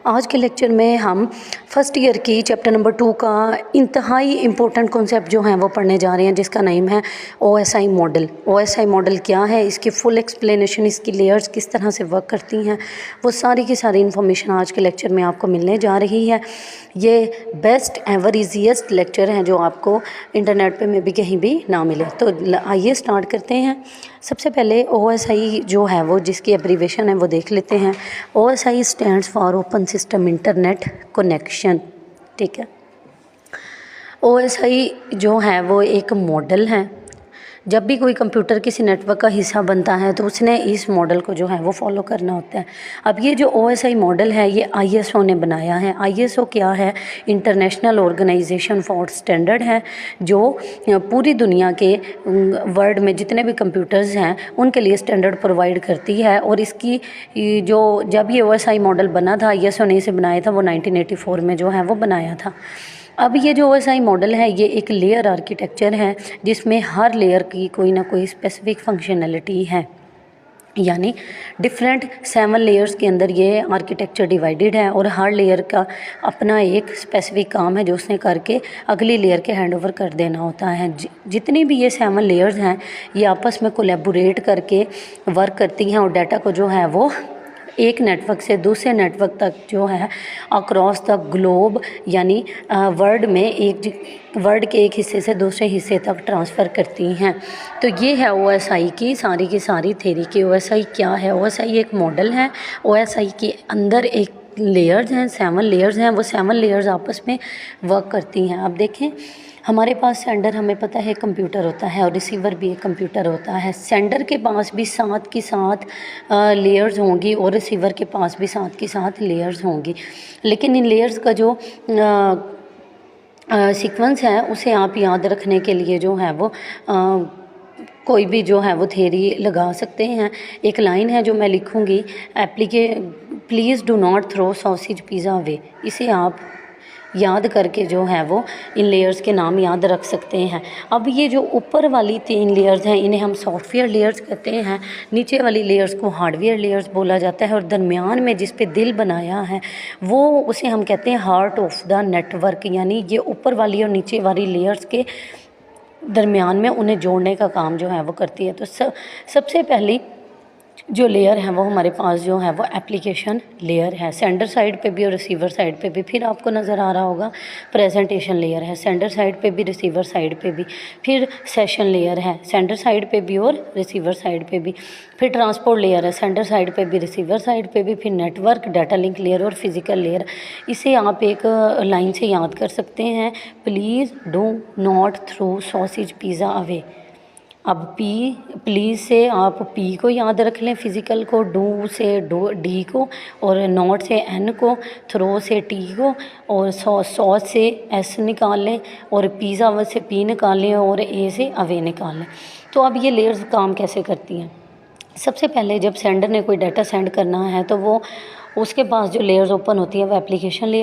आज के लेक्चर में हम फर्स्ट ईयर की चैप्टर नंबर 2 का इंतहाई इम्पोर्टेंट कॉन्सेप्ट जो हैं वो पढ़ने जा रहे हैं, जिसका नेम है ओएसआई मॉडल। ओएसआई मॉडल क्या है, इसकी फुल एक्सप्लेनेशन, इसकी लेयर्स किस तरह से वर्क करती हैं, वो सारी की सारी इन्फॉर्मेशन आज के लेक्चर में आपको मिलने जा रही है। ये बेस्ट एवर ईजीएस्ट लेक्चर हैं जो आपको इंटरनेट पे में भी कहीं भी ना मिले। तो आइए स्टार्ट करते हैं। सबसे पहले ओएसआई जो है वो जिसकी एब्रीवेशन है वो देख लेते हैं। OSI stands for open system internet connection. ठीक है, ओएसआई जो है वो एक मॉडल है। जब भी कोई कंप्यूटर किसी नेटवर्क का हिस्सा बनता है तो उसने इस मॉडल को जो है वो फॉलो करना होता है। अब ये जो ओएसआई मॉडल है ये आईएसओ ने बनाया है। आईएसओ क्या है? इंटरनेशनल ऑर्गेनाइजेशन फॉर स्टैंडर्ड है, जो पूरी दुनिया के वर्ल्ड में जितने भी कंप्यूटर्स हैं उनके लिए स्टैंडर्ड प्रोवाइड करती है। और इसकी जो जब ये ओएसआई मॉडल बना था, आईएसओ ने इसे बनाया था, वो 1984 में जो है वो बनाया था। अब ये जो ओएसआई मॉडल है ये एक लेयर आर्किटेक्चर है, जिसमें हर लेयर की कोई ना कोई स्पेसिफिक फंक्शनैलिटी है। यानी डिफरेंट 7 लेयर्स के अंदर ये आर्किटेक्चर डिवाइडेड है और हर लेयर का अपना एक स्पेसिफिक काम है जो उसने करके अगली लेयर के हैंडओवर कर देना होता है। जितनी भी ये 7 लेयर्स हैं ये आपस में कोलैबोरेट करके वर्क करती हैं और डाटा को जो है वो एक नेटवर्क से दूसरे नेटवर्क तक जो है अक्रॉस द ग्लोब यानी वर्ल्ड में वर्ल्ड के एक हिस्से से दूसरे हिस्से तक ट्रांसफ़र करती हैं। तो ये है ओएसआई की सारी थ्योरी की। ओएसआई क्या है? ओएसआई एक मॉडल है। ओएसआई के अंदर एक लेयर्स हैं, 7 लेयर्स हैं। वो 7 लेयर्स आपस में वर्क करती हैं। अब देखें, हमारे पास सेंडर, हमें पता है कंप्यूटर होता है और रिसीवर भी एक कंप्यूटर होता है। सेंडर के पास भी साथ की साथ लेयर्स होंगी और रिसीवर के पास भी साथ की साथ लेयर्स होंगी। लेकिन इन लेयर्स का जो सीक्वेंस है उसे आप याद रखने के लिए जो है वो कोई भी जो है वो थ्योरी लगा सकते हैं। एक लाइन है जो मैं लिखूँगी, please do not throw sausage pizza away. इसे आप याद करके जो है वो इन लेयर्स के नाम याद रख सकते हैं। अब ये जो ऊपर वाली 3 लेयर्स हैं इन्हें हम सॉफ्टवेयर लेयर्स कहते हैं। नीचे वाली लेयर्स को हार्डवेयर लेयर्स बोला जाता है और दरमियान में जिस पे दिल बनाया है वो उसे हम कहते हैं हार्ट ऑफ द नेटवर्क। यानी ये ऊपर वाली और नीचे वाली लेयर्स के दरमियान में उन्हें जोड़ने का काम जो है वो करती है। तो सबसे पहली जो लेयर है वो हमारे पास जो है वो एप्लीकेशन लेयर है। सेंडर साइड पे भी और रिसीवर साइड पे भी। फिर आपको नज़र आ रहा होगा प्रेजेंटेशन लेयर है, सेंडर साइड पे भी रिसीवर साइड पे भी। फिर सेशन लेयर है, सेंडर साइड पे भी और रिसीवर साइड पे भी। फिर ट्रांसपोर्ट लेयर है, सेंडर साइड पे भी रिसीवर साइड पे भी। फिर नेटवर्क, डाटा लिंक लेयर और फिजिकल लेयर। इसे आप एक लाइन से याद कर सकते हैं, please do not throw sausage pizza away. अब प्लीज़ से आप पी को याद रख लें, फिज़िकल को, डू से डी को, और नॉट से एन को, थ्रो से टी को, और सॉस से एस निकाल लें, और पिज़्ज़ा से पी निकाल लें, और ए से अवे निकाल लें। तो अब ये लेयर्स काम कैसे करती हैं? सबसे पहले जब सेंडर ने कोई डाटा सेंड करना है तो वो उसके पास जो लेयर्स ओपन होती है वो एप्लीकेशन लेयर